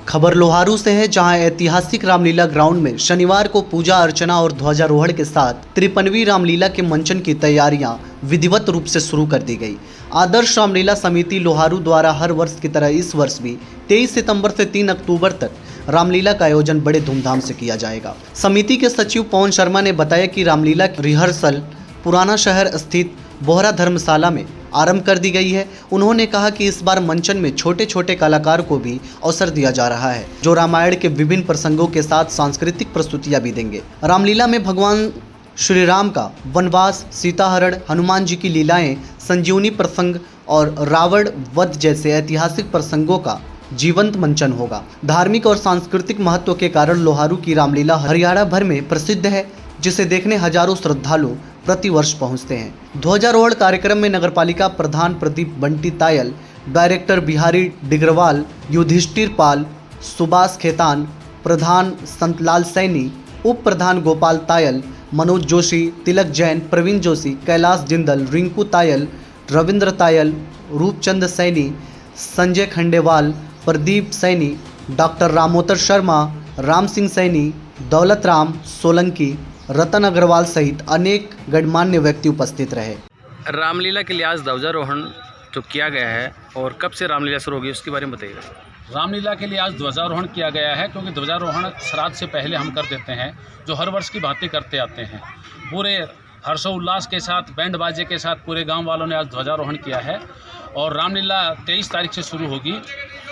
खबर लोहारू से है, जहां ऐतिहासिक रामलीला ग्राउंड में शनिवार को पूजा अर्चना और ध्वजारोहण के साथ 53वीं रामलीला के मंचन की तैयारियां विधिवत रूप से शुरू कर दी गई। आदर्श रामलीला समिति लोहारू द्वारा हर वर्ष की तरह इस वर्ष भी 23 सितंबर से 3 अक्टूबर तक रामलीला का आयोजन बड़े धूमधाम से किया जाएगा। समिति के सचिव पवन शर्मा ने बताया कि रामलीला की रिहर्सल पुराना शहर स्थित बोहरा धर्मशाला में आरंभ कर दी गई है। उन्होंने कहा कि इस बार मंचन में छोटे छोटे कलाकार को भी अवसर दिया जा रहा है, जो रामायण के विभिन्न प्रसंगों के साथ सांस्कृतिक प्रस्तुतियां भी देंगे। रामलीला में भगवान श्री राम का वनवास, सीताहरण, हनुमान जी की लीलाएं, संजीवनी प्रसंग और रावण वध जैसे ऐतिहासिक प्रसंगों का जीवंत मंचन होगा। धार्मिक और सांस्कृतिक महत्व के कारण लोहारू की रामलीला हरियाणा भर में प्रसिद्ध है, जिसे देखने हजारों श्रद्धालु प्रति वर्ष पहुंचते हैं। ध्वजारोहण कार्यक्रम में नगरपालिका प्रधान प्रदीप बंटी तायल, डायरेक्टर बिहारी डिग्रवाल, युधिष्ठिर पाल, सुभाष खेतान, प्रधान संतलाल सैनी, उप प्रधान गोपाल तायल, मनोज जोशी, तिलक जैन, प्रवीण जोशी, कैलाश जिंदल, रिंकू तायल, रविंद्र तायल, रूपचंद सैनी, संजय खंडेवाल, प्रदीप सैनी, डॉक्टर रामोतर शर्मा, राम सिंह सैनी, दौलत राम सोलंकी, रतन अग्रवाल सहित अनेक गणमान्य व्यक्ति उपस्थित रहे। रामलीला के लिए आज ध्वजारोहण जो किया गया है और कब से रामलीला शुरू होगी उसके बारे में बताइए। रामलीला के लिए आज ध्वजारोहण किया गया है, क्योंकि ध्वजारोहण श्राद्ध से पहले हम कर देते हैं, जो हर वर्ष की भांति करते आते हैं। पूरे हर्षोल्लास के साथ, बैंड बाजे के साथ पूरे गांव वालों ने आज ध्वजारोहण किया है। और रामलीला 23 तारीख से शुरू होगी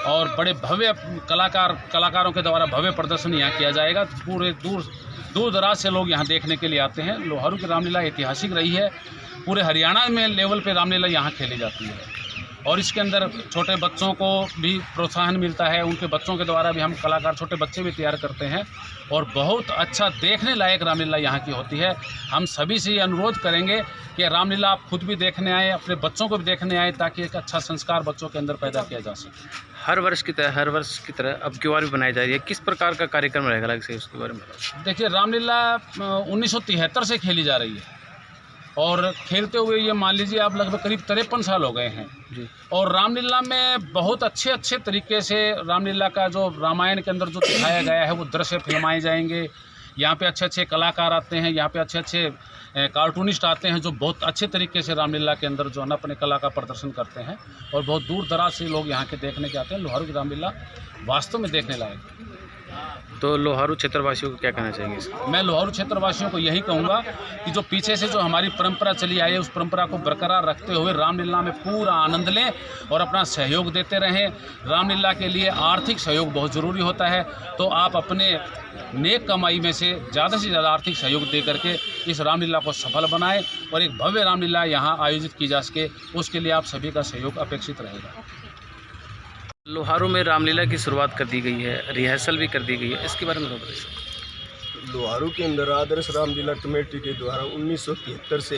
और बड़े भव्य कलाकारों के द्वारा भव्य प्रदर्शन यहाँ किया जाएगा। पूरे दूर दराज से लोग यहाँ देखने के लिए आते हैं। लोहारू की रामलीला ऐतिहासिक रही है। पूरे हरियाणा में लेवल पे रामलीला यहाँ खेली जाती है और इसके अंदर छोटे बच्चों को भी प्रोत्साहन मिलता है। उनके बच्चों के द्वारा भी हम कलाकार छोटे बच्चे भी तैयार करते हैं और बहुत अच्छा देखने लायक रामलीला यहाँ की होती है। हम सभी से ये अनुरोध करेंगे कि रामलीला आप खुद भी देखने आएँ, अपने बच्चों को भी देखने आएँ, ताकि एक अच्छा संस्कार बच्चों के अंदर पैदा किया जा सके। हर वर्ष की तरह अब की बार भी बनाई जा रही है। किस प्रकार का कार्यक्रम रहेगा अलग से, उसके बारे में बताओ। देखिए, रामलीला 1973 से खेली जा रही है और खेलते हुए ये मान लीजिए आप लगभग करीब 53 साल हो गए हैं जी। और रामलीला में बहुत अच्छे तरीके से रामलीला का जो रामायण के अंदर जो दिखाया गया है वो दृश्य फिल्माए जाएंगे। यहाँ पे अच्छे कलाकार आते हैं, यहाँ पे अच्छे कार्टूनिस्ट आते हैं, जो बहुत अच्छे तरीके से रामलीला के अंदर जो है ना अपने कला का प्रदर्शन करते हैं और बहुत दूर दराज से लोग यहाँ के देखने के आते हैं। लोहारू की रामलीला वास्तव में देखने लायक है। तो लोहारू क्षेत्रवासियों को क्या कहना चाहेंगे इसमें? मैं लोहारू क्षेत्रवासियों को यही कहूँगा कि जो पीछे से जो हमारी परंपरा चली आई है, उस परंपरा को बरकरार रखते हुए रामलीला में पूरा आनंद लें और अपना सहयोग देते रहें। रामलीला के लिए आर्थिक सहयोग बहुत ज़रूरी होता है, तो आप अपने नेक कमाई में से ज़्यादा आर्थिक सहयोग दे करके इस रामलीला को सफल बनाएं और एक भव्य रामलीला यहाँ आयोजित की जा सके, उसके लिए आप सभी का सहयोग अपेक्षित रहेगा। लोहारू में रामलीला की शुरुआत कर दी गई है, रिहर्सल भी कर दी गई है, इसके बारे में बताइए। लोहारू के अंदर आदर्श रामलीला कमेटी के द्वारा 1973 से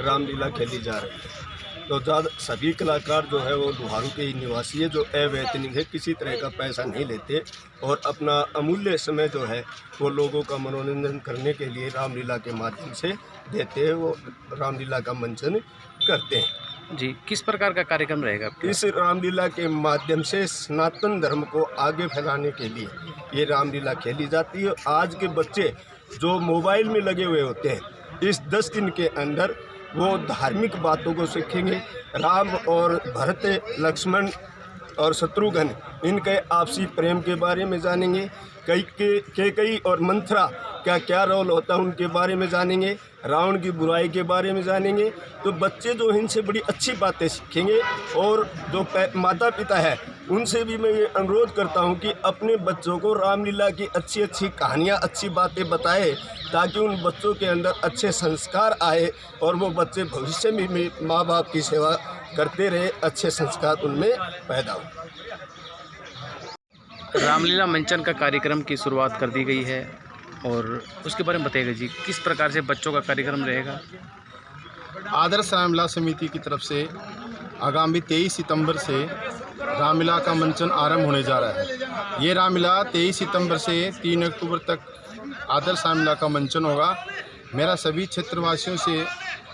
रामलीला खेली जा रही है। तो ज़्यादा सभी कलाकार जो है वो लोहारू के ही निवासी है, जो अवैतनिक है, किसी तरह का पैसा नहीं लेते और अपना अमूल्य समय जो है वो लोगों का मनोरंजन करने के लिए रामलीला के माध्यम से देते हैं। वो रामलीला का मंचन करते हैं जी। किस प्रकार का कार्यक्रम रहेगा? इस रामलीला के माध्यम से सनातन धर्म को आगे फैलाने के लिए ये रामलीला खेली जाती है। आज के बच्चे जो मोबाइल में लगे हुए होते हैं, इस 10 दिन के अंदर वो धार्मिक बातों को सीखेंगे। राम और भरत, लक्ष्मण और शत्रुघ्न, इनके आपसी प्रेम के बारे में जानेंगे। कई और मंथरा का क्या रोल होता है उनके बारे में जानेंगे। रावण की बुराई के बारे में जानेंगे। तो बच्चे जो इनसे बड़ी अच्छी बातें सीखेंगे और जो माता पिता है उनसे भी मैं ये अनुरोध करता हूँ कि अपने बच्चों को रामलीला की अच्छी कहानियाँ, अच्छी बातें बताए, ताकि उन बच्चों के अंदर अच्छे संस्कार आए और वो बच्चे भविष्य में माँ बाप की सेवा करते रहे, अच्छे संस्कार उनमें पैदा हो। रामलीला मंचन का कार्यक्रम की शुरुआत कर दी गई है और उसके बारे में बताइएगा जी, किस प्रकार से बच्चों का कार्यक्रम रहेगा? आदर्श रामलीला समिति की तरफ से आगामी 23 सितंबर से रामलीला का मंचन आरंभ होने जा रहा है। ये रामलीला 23 सितंबर से 3 अक्टूबर तक आदर्श रामलीला का मंचन होगा। मेरा सभी क्षेत्रवासियों से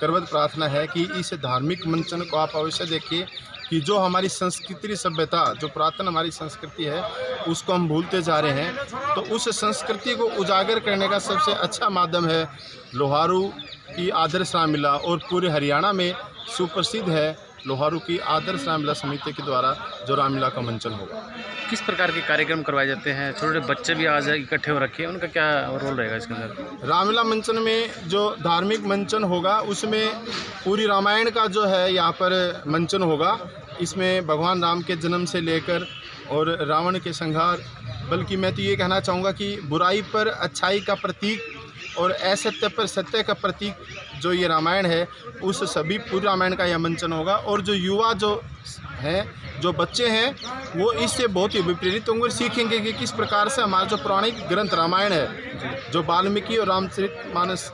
करवत प्रार्थना है कि इस धार्मिक मंचन को आप अवश्य देखिए, कि जो हमारी संस्कृति सभ्यता, जो पुरातन हमारी संस्कृति है, उसको हम भूलते जा रहे हैं। तो उस संस्कृति को उजागर करने का सबसे अच्छा माध्यम है लोहारू की आदर्श रामलीला, और पूरे हरियाणा में सुप्रसिद्ध है लोहारू की आदर्श रामलीला समिति के द्वारा जो रामलीला का मंचन होगा। किस प्रकार के कार्यक्रम करवाए जाते हैं? छोटे बच्चे भी आज इकट्ठे हो रखे हैं, उनका क्या रोल रहेगा इसके अंदर? रामलीला मंचन में जो धार्मिक मंचन होगा उसमें पूरी रामायण का जो है यहाँ पर मंचन होगा। इसमें भगवान राम के जन्म से लेकर और रावण के संहार, बल्कि मैं तो ये कहना चाहूँगा कि बुराई पर अच्छाई का प्रतीक और असत्य पर सत्य का प्रतीक जो ये रामायण है, उस सभी पूरी रामायण का यह मंचन होगा। और जो युवा जो हैं, जो बच्चे हैं, वो इससे बहुत ही विप्रेरित होंगे और सीखेंगे कि किस प्रकार से हमारा जो पौराणिक ग्रंथ रामायण है, जो वाल्मीकि और रामचरितमानस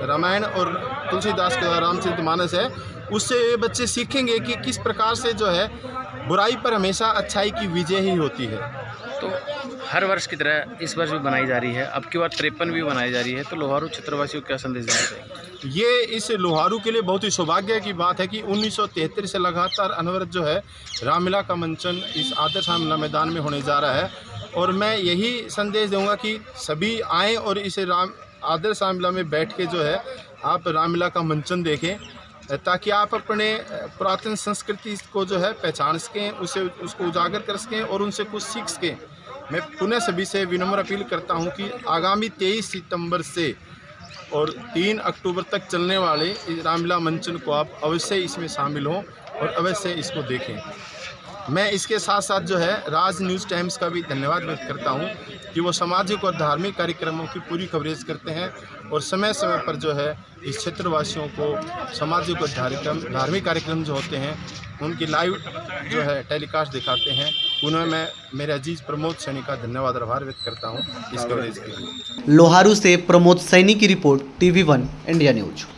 रामायण और तुलसीदास के द्वारा रामचरितमानस है, उससे ये बच्चे सीखेंगे कि किस प्रकार से जो है बुराई पर हमेशा अच्छाई की विजय ही होती है। तो हर वर्ष की तरह इस वर्ष भी बनाई जा रही है, अब की बार 53 भी बनाई जा रही है, तो लोहारू क्षेत्रवासियों को क्या संदेश देना चाहिए? ये इस लोहारू के लिए बहुत ही सौभाग्य की बात है कि 1973 से लगातार अनवरत जो है रामलीला का मंचन इस आदर्श रामलीला मैदान में होने जा रहा है। और मैं यही संदेश दूंगा कि सभी आएँ और इस आदर्श रामलीला में बैठ के जो है आप रामलीला का मंचन देखें, ताकि आप अपने पुरातन संस्कृति को जो है पहचान सकें, उसको उजागर कर सकें और उनसे कुछ सीख सकें। मैं पुनः सभी से विनम्र अपील करता हूं कि आगामी 23 सितंबर से और 3 अक्टूबर तक चलने वाले इस रामलीला मंचन को आप अवश्य इसमें शामिल हों और अवश्य इसको देखें। मैं इसके साथ साथ जो है राज न्यूज़ टाइम्स का भी धन्यवाद व्यक्त करता हूं कि वो सामाजिक और धार्मिक कार्यक्रमों की पूरी कवरेज करते हैं और समय समय पर जो है इस क्षेत्रवासियों को सामाजिक और धार्मिक कार्यक्रम जो होते हैं उनकी लाइव जो है टेलीकास्ट दिखाते हैं। पुनः मैं मेरे अजीज प्रमोद सैनी का धन्यवाद और आभार व्यक्त करता हूँ इस कवरेज के लिए। लोहारू से प्रमोद सैनी की रिपोर्ट, TV1 इंडिया न्यूज।